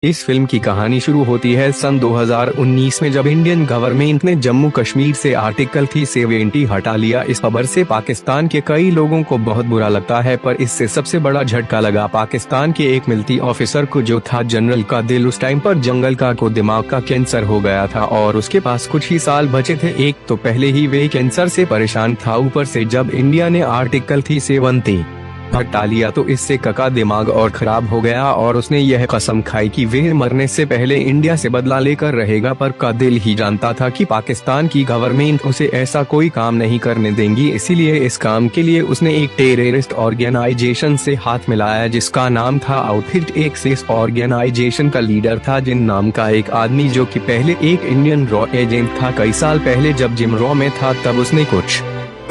इस फिल्म की कहानी शुरू होती है सन 2019 में, जब इंडियन गवर्नमेंट ने जम्मू कश्मीर से आर्टिकल 370 हटा लिया। इस खबर से पाकिस्तान के कई लोगों को बहुत बुरा लगता है, पर इससे सबसे बड़ा झटका लगा पाकिस्तान के एक मिलिट्री ऑफिसर को, जो था जनरल कादिर। उस टाइम पर जंगल का को दिमाग का कैंसर हो गया था और उसके पास कुछ ही साल बचे थे। एक तो पहले ही वे कैंसर से परेशान था, ऊपर से जब इंडिया ने आर्टिकल 370 हटा लिया तो इससे कका दिमाग और खराब हो गया और उसने यह कसम खाई कि वह मरने से पहले इंडिया से बदला लेकर रहेगा। पर का दिल ही जानता था कि पाकिस्तान की गवर्नमेंट उसे ऐसा कोई काम नहीं करने देंगी, इसीलिए इस काम के लिए उसने एक टेररिस्ट ऑर्गेनाइजेशन से हाथ मिलाया जिसका नाम था आउटफिट एक्स। इस ऑर्गेनाइजेशन का लीडर था जिन नाम का एक आदमी, जो कि पहले एक इंडियन रॉ एजेंट था। कई साल पहले जब जिम रॉ में था तब उसने कुछ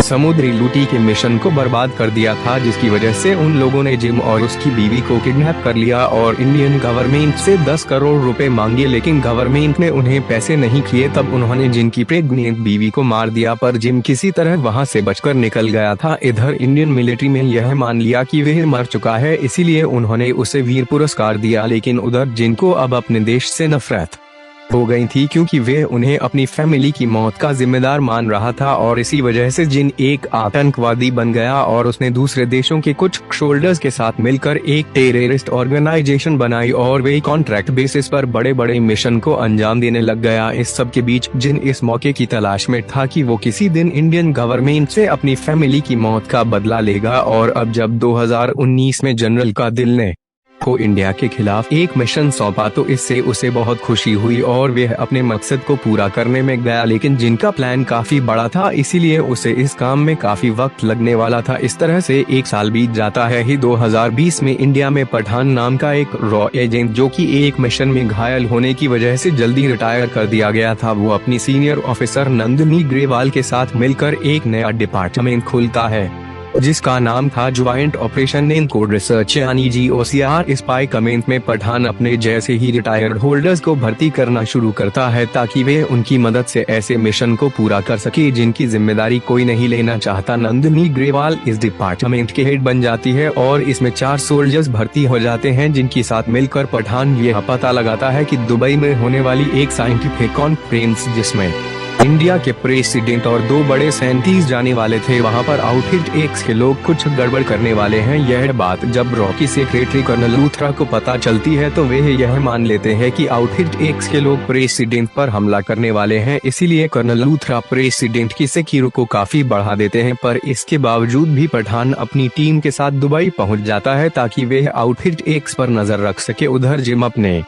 समुद्री लूटी के मिशन को बर्बाद कर दिया था, जिसकी वजह से उन लोगों ने जिम और उसकी बीवी को किडनैप कर लिया और इंडियन गवर्नमेंट से 10 करोड़ रुपए मांगे, लेकिन गवर्नमेंट ने उन्हें पैसे नहीं किए। तब उन्होंने जिम की प्रेग्नेंट बीवी को मार दिया, पर जिम किसी तरह वहां से बचकर निकल गया था। इधर इंडियन मिलिट्री में यह मान लिया कि वह मर चुका है, इसीलिए उन्होंने उसे वीर पुरस्कार दिया। लेकिन उधर जिन को अब अपने देश से नफरत हो गई थी, क्योंकि वे उन्हें अपनी फैमिली की मौत का जिम्मेदार मान रहा था और इसी वजह से जिन एक आतंकवादी बन गया और उसने दूसरे देशों के कुछ शोल्डर्स के साथ मिलकर एक टेररिस्ट ऑर्गेनाइजेशन बनाई और वे कॉन्ट्रैक्ट बेसिस पर बड़े बड़े मिशन को अंजाम देने लग गया। इस सब के बीच जिन इस मौके की तलाश में था कि वो किसी दिन इंडियन गवर्नमेंट से अपनी फैमिली की मौत का बदला लेगा। और अब जब 2019 में जनरल कादिर ने को इंडिया के खिलाफ एक मिशन सौंपा तो इससे उसे बहुत खुशी हुई और वह अपने मकसद को पूरा करने में गया। लेकिन जिनका प्लान काफी बड़ा था, इसीलिए उसे इस काम में काफी वक्त लगने वाला था। इस तरह से एक साल बीत जाता है ही 2020 में इंडिया में पठान नाम का एक रॉ एजेंट, जो कि एक मिशन में घायल होने की वजह से जल्दी रिटायर कर दिया गया था, वो अपनी सीनियर ऑफिसर नंदिनी ग्रेवाल के साथ मिलकर एक नया डिपार्टमेंट खोलता है जिसका नाम था joint operation and code research यानी GOCR। स्पाई कमेंट में पठान अपने जैसे ही रिटायर्ड होल्डर्स को भर्ती करना शुरू करता है ताकि वे उनकी मदद से ऐसे मिशन को पूरा कर सके जिनकी जिम्मेदारी कोई नहीं लेना चाहता। नंदिनी ग्रेवाल इस डिपार्टमेंट के हेड बन जाती है और इसमें 4 सोल्जर्स भर्ती हो जाते हैं, जिनके साथ मिलकर पठान यह पता लगाता है कि दुबई में होने वाली एक साइंटिफिक कॉन्फ्रेंस जिसमें इंडिया के प्रेसिडेंट और 2 बड़े साइंटिस्ट जाने वाले थे, वहां पर आउटफिट एक्स के लोग कुछ गड़बड़ करने वाले हैं। यह बात जब रॉकी सेक्रेटरी कर्नल लूथरा को पता चलती है तो वे यह मान लेते हैं कि आउटफिट एक्स के लोग प्रेसिडेंट पर हमला करने वाले हैं, इसीलिए कर्नल लूथरा प्रेसिडेंट की सिक्योरिटी को काफी बढ़ा देते हैं। पर इसके बावजूद भी पठान अपनी टीम के साथ दुबई पहुंच जाता है ताकि वह आउटफिट एक्स पर नजर रख सके। उधर जिम अपने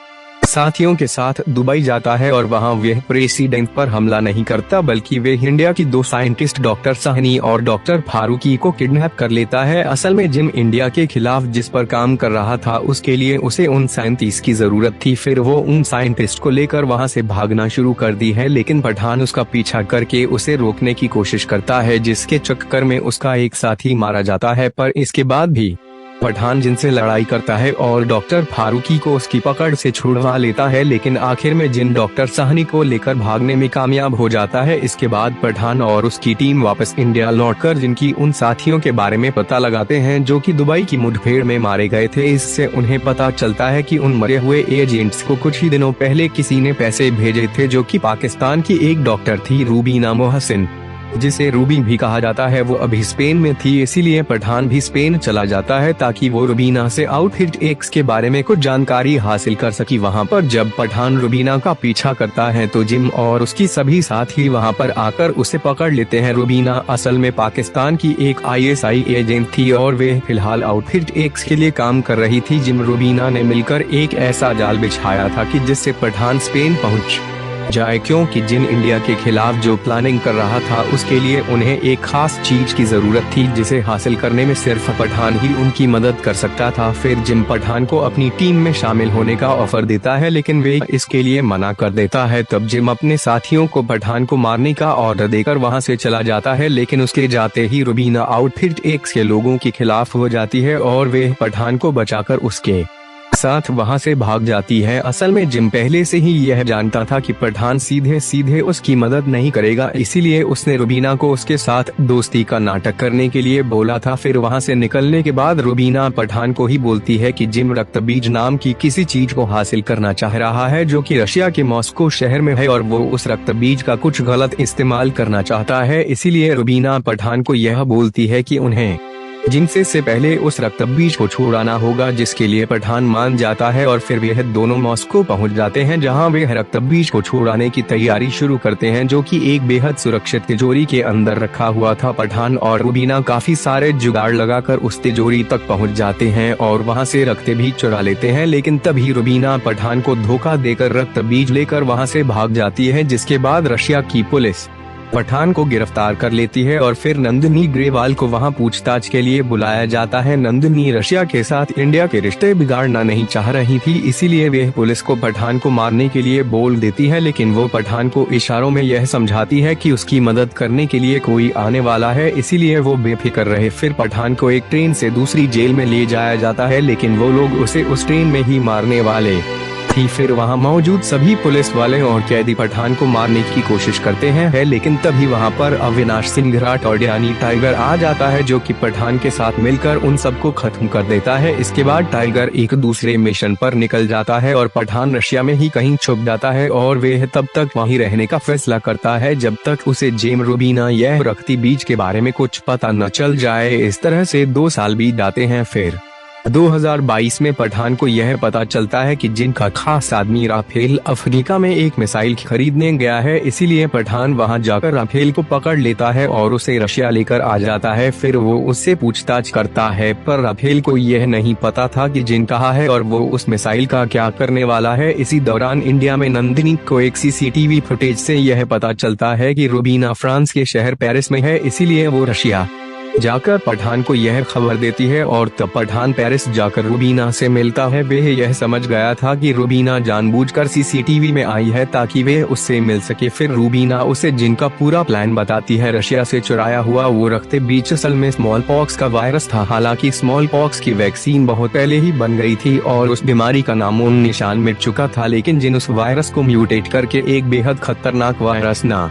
साथियों के साथ दुबई जाता है और वहां वह प्रेसिडेंट पर हमला नहीं करता, बल्कि वे इंडिया की 2 साइंटिस्ट डॉक्टर साहनी और डॉक्टर फारूकी को किडनैप कर लेता है। असल में जिम इंडिया के खिलाफ जिस पर काम कर रहा था उसके लिए उसे उन साइंटिस्ट की जरूरत थी, फिर वो उन साइंटिस्ट को लेकर वहां से भागना शुरू कर दी है, लेकिन पठान उसका पीछा करके उसे रोकने की कोशिश करता है, जिसके चक्कर में उसका एक साथी मारा जाता है। पर इसके बाद भी पठान जिनसे लड़ाई करता है और डॉक्टर फारूकी को उसकी पकड़ से छुड़वा लेता है, लेकिन आखिर में जिन डॉक्टर साहनी को लेकर भागने में कामयाब हो जाता है। इसके बाद पठान और उसकी टीम वापस इंडिया लौटकर जिनकी उन साथियों के बारे में पता लगाते हैं जो कि दुबई की मुठभेड़ में मारे गए थे। इससे उन्हें पता चलता है कि उन मरे हुए एजेंट्स को कुछ ही दिनों पहले किसी ने पैसे भेजे थे, जो कि पाकिस्तान की एक डॉक्टर थी रूबीना मोहसिन, जिसे रूबी भी कहा जाता है। वो अभी स्पेन में थी, इसीलिए पठान भी स्पेन चला जाता है ताकि वो रूबीना से आउटफिट एक्स के बारे में कुछ जानकारी हासिल कर सकी। वहां पर जब पठान रूबीना का पीछा करता है तो जिम और उसकी सभी साथी वहां पर आकर उसे पकड़ लेते हैं। रूबीना असल में पाकिस्तान की एक ISI एजेंट थी और वे फिलहाल आउटफिट एक्स के लिए काम कर रही थी। जिम रूबीना ने मिलकर एक ऐसा जाल बिछाया था कि जिससे पठान स्पेन पहुंच जाए, क्योंकि जिन इंडिया के खिलाफ जो प्लानिंग कर रहा था उसके लिए उन्हें एक खास चीज की जरूरत थी, जिसे हासिल करने में सिर्फ पठान ही उनकी मदद कर सकता था। फिर जिम पठान को अपनी टीम में शामिल होने का ऑफर देता है, लेकिन वे इसके लिए मना कर देता है। तब जिम अपने साथियों को पठान को मारने का ऑर्डर देकर वहां से चला जाता है, लेकिन उसके जाते ही रूबीना आउटफिट एक्स के लोगों के खिलाफ हो जाती है और वे पठान को बचाकर उसके साथ वहां से भाग जाती है। असल में जिम पहले से ही यह जानता था कि पठान सीधे सीधे उसकी मदद नहीं करेगा, इसीलिए उसने रुबीना को उसके साथ दोस्ती का नाटक करने के लिए बोला था। फिर वहां से निकलने के बाद रुबीना पठान को ही बोलती है कि जिम रक्तबीज नाम की किसी चीज को हासिल करना चाह रहा है जो कि रशिया के मॉस्को शहर में है और वो उस रक्तबीज का कुछ गलत इस्तेमाल करना चाहता है। इसीलिए रुबीना पठान को यह बोलती है कि उन्हें जिनसे से पहले उस रक्तबीज को छुड़ाना होगा, जिसके लिए पठान मान जाता है और फिर वे दोनों मॉस्को पहुंच जाते हैं जहां वे रक्तबीज को छुड़ाने की तैयारी शुरू करते हैं जो कि एक बेहद सुरक्षित तिजोरी के अंदर रखा हुआ था। पठान और रुबीना काफी सारे जुगाड़ लगाकर उस तिजोरी तक पहुंच जाते हैं और वहां से रक्त भी चुरा लेते हैं, लेकिन तभी रुबीना पठान को धोखा देकर रक्तबीज लेकर वहां से भाग जाती है, जिसके बाद रशिया की पुलिस पठान को गिरफ्तार कर लेती है और फिर नंदिनी ग्रेवाल को वहां पूछताछ के लिए बुलाया जाता है। नंदिनी रशिया के साथ इंडिया के रिश्ते बिगाड़ना नहीं चाह रही थी, इसीलिए वे पुलिस को पठान को मारने के लिए बोल देती है, लेकिन वो पठान को इशारों में यह समझाती है कि उसकी मदद करने के लिए कोई आने वाला है, इसीलिए वो बेफिक्र रहे। फिर पठान को एक ट्रेन से दूसरी जेल में ले जाया जाता है, लेकिन वो लोग उसे उस ट्रेन में ही मारने वाले थी। फिर वहां मौजूद सभी पुलिस वाले और कैदी पठान को मारने की कोशिश करते हैं, लेकिन तभी वहां पर अविनाश सिंह राठौड़ यानी टाइगर आ जाता है जो कि पठान के साथ मिलकर उन सबको खत्म कर देता है। इसके बाद टाइगर एक दूसरे मिशन पर निकल जाता है और पठान रशिया में ही कहीं छुप जाता है और वे तब तक वहीं रहने का फैसला करता है जब तक उसे जेम रुबीना यह रक्तबीज के बारे में कुछ पता न चल जाए। इस तरह से 2 साल बीत जाते हैं। फिर 2022 में पठान को यह पता चलता है कि जिनका खास आदमी राफेल अफ्रीका में एक मिसाइल खरीदने गया है, इसीलिए पठान वहां जाकर राफेल को पकड़ लेता है और उसे रशिया लेकर आ जाता है। फिर वो उससे पूछताछ करता है, पर राफेल को यह नहीं पता था कि जिन कहा है और वो उस मिसाइल का क्या करने वाला है। इसी दौरान इंडिया में नंदिनी को एक सीसीटीवी फुटेज से यह पता चलता है कि रुबीना फ्रांस के शहर पेरिस में है, इसीलिए वो रशिया जाकर पठान को यह खबर देती है और तब पठान पेरिस जाकर रुबीना से मिलता है। वे यह समझ गया था कि रुबीना जानबूझकर सीसीटीवी में आई है ताकि वे उससे मिल सके। फिर रुबीना उसे जिनका पूरा प्लान बताती है। रशिया से चुराया हुआ वो रक्तबीज असल में स्मॉल पॉक्स का वायरस था। हालांकि स्मॉल पॉक्स की वैक्सीन बहुत पहले ही बन गई थी और उस बीमारी का नामो निशान मिट चुका था, लेकिन जिन उस वायरस को म्यूटेट करके एक बेहद खतरनाक वायरस ना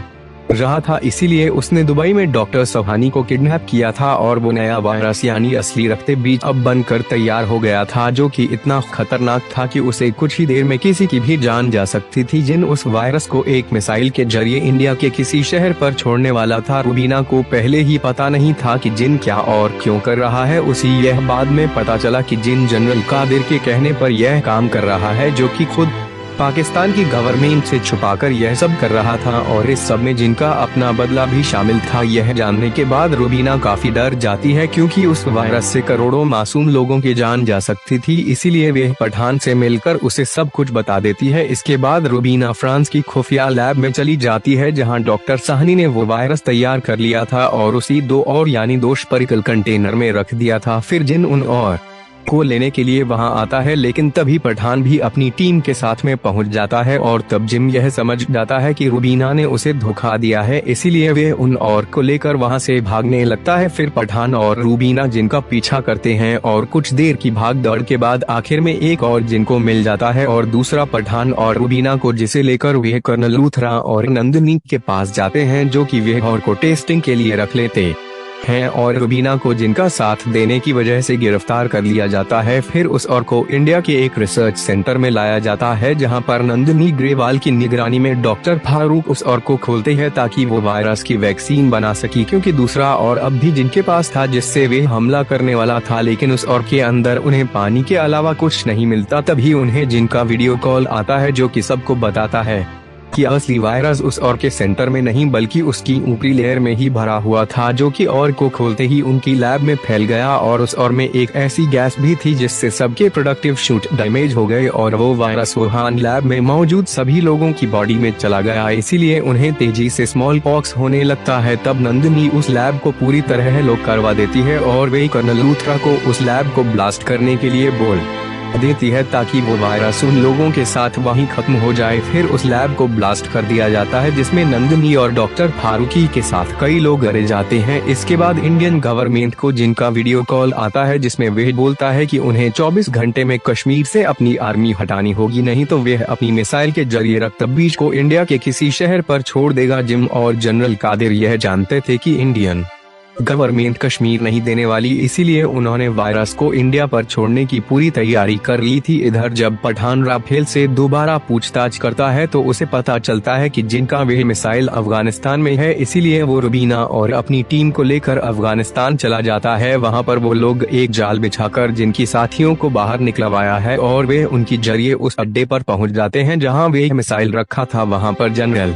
रहा था, इसीलिए उसने दुबई में डॉक्टर सहानी को किडनैप किया था और वो नया वायरस यानी असली रक्तबीज अब बनकर तैयार हो गया था, जो कि इतना खतरनाक था कि उसे कुछ ही देर में किसी की भी जान जा सकती थी। जिन उस वायरस को एक मिसाइल के जरिए इंडिया के किसी शहर पर छोड़ने वाला था। रुबीना को पहले ही पता नहीं था कि जिन क्या और क्यों कर रहा है, उसी यह बाद में पता चला कि जिन जनरल कादिर के कहने पर यह काम कर रहा है, जो कि खुद पाकिस्तान की गवर्नमेंट से छुपाकर यह सब कर रहा था और इस सब में जिनका अपना बदला भी शामिल था। यह जानने के बाद रुबीना काफी डर जाती है क्योंकि उस वायरस से करोड़ों मासूम लोगों की जान जा सकती थी, इसीलिए वे पठान से मिलकर उसे सब कुछ बता देती है। इसके बाद रुबीना फ्रांस की खुफिया लैब में चली जाती है जहां डॉक्टर साहनी ने वो वायरस तैयार कर लिया था और उसी 2 और यानी दोषपरिकल कंटेनर में रख दिया था। फिर जिन उन और को लेने के लिए वहां आता है, लेकिन तभी पठान भी अपनी टीम के साथ में पहुंच जाता है और तब जिम यह समझ जाता है कि रुबीना ने उसे धोखा दिया है, इसीलिए वे उन और को लेकर वहां से भागने लगता है। फिर पठान और रुबीना जिनका पीछा करते हैं और कुछ देर की भाग दौड़ के बाद आखिर में एक और जिनको मिल जाता है और दूसरा पठान और रुबीना को जिसे लेकर वे कर्नल लूथरा और नंदिनी के पास जाते हैं, जो कि वे और को टेस्टिंग के लिए रख लेते हैं और रुबीना को जिनका साथ देने की वजह से गिरफ्तार कर लिया जाता है। फिर उस और को इंडिया के एक रिसर्च सेंटर में लाया जाता है जहां पर नंदिनी ग्रेवाल की निगरानी में डॉक्टर फारूक उस और को खोलते हैं ताकि वो वायरस की वैक्सीन बना सके, क्योंकि दूसरा और अब भी जिनके पास था जिससे वे हमला करने वाला था, लेकिन उस और के अंदर उन्हें पानी के अलावा कुछ नहीं मिलता। तभी उन्हें जिनका वीडियो कॉल आता है जो कि सबको बताता है कि असली वायरस उस और के सेंटर में नहीं बल्कि उसकी ऊपरी लेयर में ही भरा हुआ था, जो कि और को खोलते ही उनकी लैब में फैल गया और उस और में एक ऐसी गैस भी थी जिससे सबके प्रोडक्टिव शूट डैमेज हो गए और वो वायरस वुहान लैब में मौजूद सभी लोगों की बॉडी में चला गया, इसीलिए उन्हें तेजी से स्मॉल पॉक्स होने लगता है। तब नंदिनी उस लैब को पूरी तरह लॉक करवा देती है और वे कर्नल लूथरा को उस लैब को ब्लास्ट करने के लिए बोल देती है ताकि वो वायरस उन लोगों के साथ वहीं खत्म हो जाए। फिर उस लैब को ब्लास्ट कर दिया जाता है जिसमें नंदिनी और डॉक्टर फारूकी के साथ कई लोग मरे जाते हैं। इसके बाद इंडियन गवर्नमेंट को जिनका वीडियो कॉल आता है जिसमें वह बोलता है कि उन्हें 24 घंटे में कश्मीर से अपनी आर्मी हटानी होगी, नहीं तो वह अपनी मिसाइल के जरिए रक्तबीज को इंडिया के किसी शहर पर छोड़ देगा। जिम और जनरल कादिर यह जानते थे कि इंडियन गवर्नमेंट कश्मीर नहीं देने वाली, इसीलिए उन्होंने वायरस को इंडिया पर छोड़ने की पूरी तैयारी कर ली थी। इधर जब पठान राफेल से दोबारा पूछताछ करता है तो उसे पता चलता है कि जिनका वह मिसाइल अफगानिस्तान में है, इसीलिए वो रुबीना और अपनी टीम को लेकर अफगानिस्तान चला जाता है। वहां पर वो लोग एक जाल बिछाकर जिनकी साथियों को बाहर निकलवाया है और वे उनकी जरिए उस अड्डे पर पहुंच जाते हैं जहां वे मिसाइल रखा था। वहां पर जनरल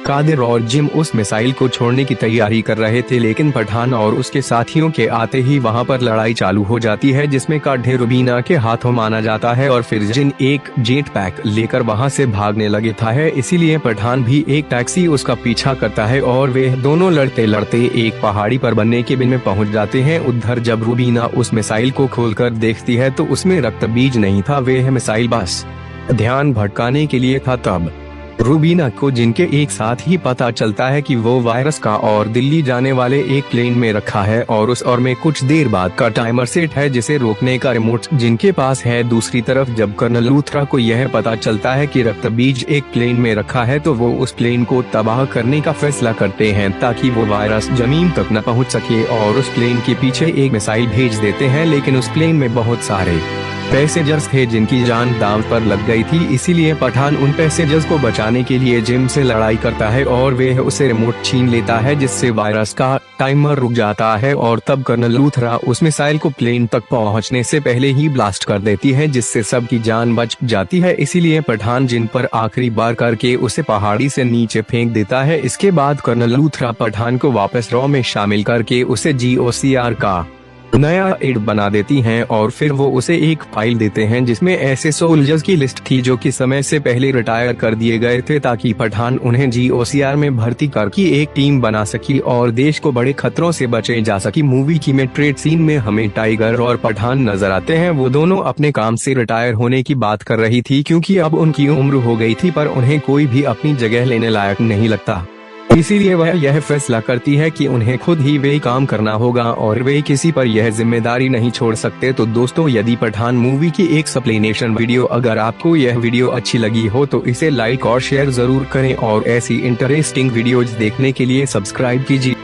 कादिर और जिम उस मिसाइल को छोड़ने की तैयारी कर रहे थे, लेकिन पठान और उसके साथियों के आते ही वहां पर लड़ाई चालू हो जाती है जिसमें काढ़े रुबीना के हाथों माना जाता है और फिर जिन एक जेट पैक लेकर वहां से भागने लगे था है, इसीलिए पठान भी एक टैक्सी उसका पीछा करता है और वे दोनों लड़ते लड़ते एक पहाड़ी पर बनने के बिन में पहुंच जाते हैं। उधर जब रुबीना उस मिसाइल को खोलकर देखती है तो उसमें रक्तबीज नहीं था, वह मिसाइल बस ध्यान भटकाने के लिए था। तब रुबीना को जिनके एक साथ ही पता चलता है कि वो वायरस का और दिल्ली जाने वाले एक प्लेन में रखा है और उस और में कुछ देर बाद का टाइमर सेट है जिसे रोकने का रिमोट जिनके पास है। दूसरी तरफ जब कर्नल लूथरा को यह पता चलता है कि रक्तबीज एक प्लेन में रखा है तो वो उस प्लेन को तबाह करने का फैसला करते हैं ताकि वो वायरस जमीन तक न पहुँच सके और उस प्लेन के पीछे एक मिसाइल भेज देते हैं। लेकिन उस प्लेन में बहुत सारे पैसेंजर्स थे जिनकी जान दांव पर लग गई थी, इसीलिए पठान उन पैसेंजर्स को बचाने के लिए जिम से लड़ाई करता है और वह उसे रिमोट छीन लेता है जिससे वायरस का टाइमर रुक जाता है और तब कर्नल लूथरा उस मिसाइल को प्लेन तक पहुंचने से पहले ही ब्लास्ट कर देती है जिससे सबकी जान बच जाती है। इसीलिए पठान जिन पर आखिरी बार करके उसे पहाड़ी से नीचे फेंक देता है। इसके बाद कर्नल लूथरा पठान को वापस रॉ में शामिल करके उसे GOCR का नया एड बना देती हैं और फिर वो उसे एक फाइल देते हैं जिसमें ऐसे सोल्जर्स की लिस्ट थी जो कि समय से पहले रिटायर कर दिए गए थे ताकि पठान उन्हें GOCR में भर्ती करके एक टीम बना सकी और देश को बड़े खतरों से बचे जा सकी। मूवी की में ट्रेड सीन में हमें टाइगर और पठान नजर आते हैं। वो दोनों अपने काम से रिटायर होने की बात कर रही थी क्योंकि अब उनकी उम्र हो गई थी, पर उन्हें कोई भी अपनी जगह लेने लायक नहीं लगता। इसीलिए वह यह फैसला करती है कि उन्हें खुद ही वे काम करना होगा और वे किसी पर यह जिम्मेदारी नहीं छोड़ सकते। तो दोस्तों, यदि पठान मूवी की एक एक्सप्लेनेशन वीडियो अगर आपको यह वीडियो अच्छी लगी हो तो इसे लाइक और शेयर जरूर करें और ऐसी इंटरेस्टिंग वीडियोज देखने के लिए सब्सक्राइब कीजिए।